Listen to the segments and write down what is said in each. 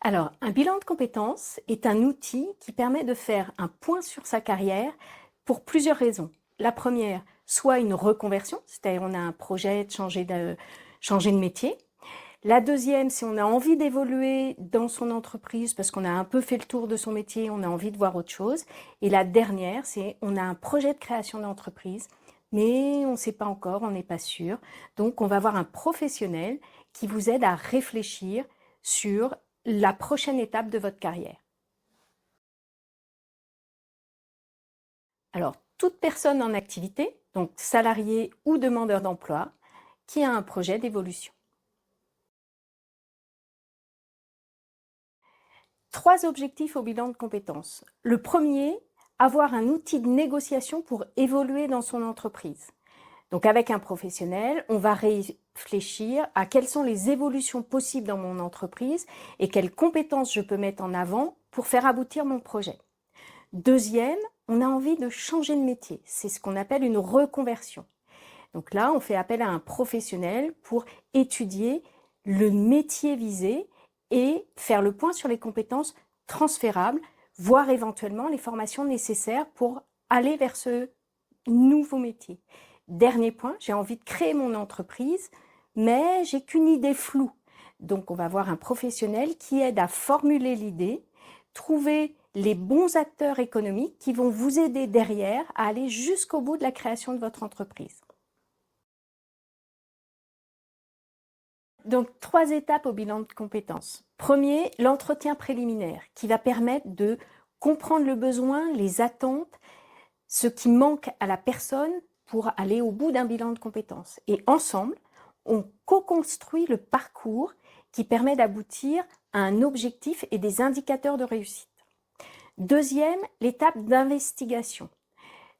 Alors, un bilan de compétences est un outil qui permet de faire un point sur sa carrière pour plusieurs raisons. La première, soit une reconversion, c'est-à-dire on a un projet de changer de métier. La deuxième, c'est on a envie d'évoluer dans son entreprise parce qu'on a un peu fait le tour de son métier, on a envie de voir autre chose. Et la dernière, c'est on a un projet de création d'entreprise, mais on ne sait pas encore, on n'est pas sûr. Donc, on va avoir un professionnel qui vous aide à réfléchir sur la prochaine étape de votre carrière. Alors, toute personne en activité, donc salarié ou demandeur d'emploi, qui a un projet d'évolution. 3 objectifs au bilan de compétences. Le premier, avoir un outil de négociation pour évoluer dans son entreprise. Donc avec un professionnel, on va réfléchir à quelles sont les évolutions possibles dans mon entreprise et quelles compétences je peux mettre en avant pour faire aboutir mon projet. Deuxième, on a envie de changer de métier. C'est ce qu'on appelle une reconversion. Donc là, on fait appel à un professionnel pour étudier le métier visé et faire le point sur les compétences transférables, voire éventuellement les formations nécessaires pour aller vers ce nouveau métier. Dernier point, j'ai envie de créer mon entreprise, mais j'ai qu'une idée floue. Donc on va voir un professionnel qui aide à formuler l'idée, trouver les bons acteurs économiques qui vont vous aider derrière à aller jusqu'au bout de la création de votre entreprise. Donc, 3 étapes au bilan de compétences. Premier, l'entretien préliminaire qui va permettre de comprendre le besoin, les attentes, ce qui manque à la personne pour aller au bout d'un bilan de compétences. Et ensemble, on co-construit le parcours qui permet d'aboutir à un objectif et des indicateurs de réussite. Deuxième, l'étape d'investigation.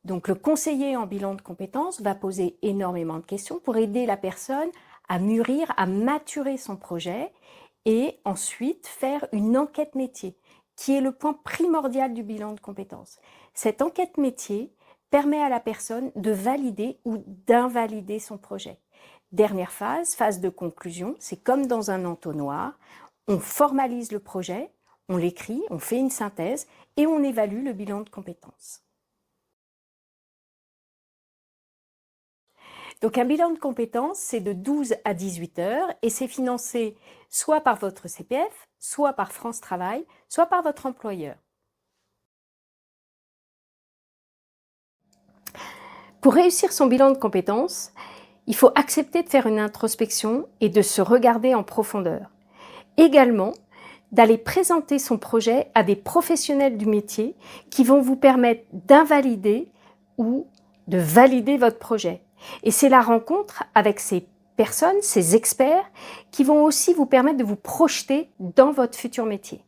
Donc, le conseiller en bilan de compétences va poser énormément de questions pour aider la personne à mûrir, à maturer son projet et ensuite faire une enquête métier, qui est le point primordial du bilan de compétences. Cette enquête métier permet à la personne de valider ou d'invalider son projet. Dernière phase, phase de conclusion, c'est comme dans un entonnoir, on formalise le projet, on l'écrit, on fait une synthèse et on évalue le bilan de compétences. Donc un bilan de compétences, c'est de 12 à 18 heures et c'est financé soit par votre CPF, soit par France Travail, soit par votre employeur. Pour réussir son bilan de compétences, il faut accepter de faire une introspection et de se regarder en profondeur. Également, d'aller présenter son projet à des professionnels du métier qui vont vous permettre d'invalider ou de valider votre projet. Et c'est la rencontre avec ces personnes, ces experts, qui vont aussi vous permettre de vous projeter dans votre futur métier.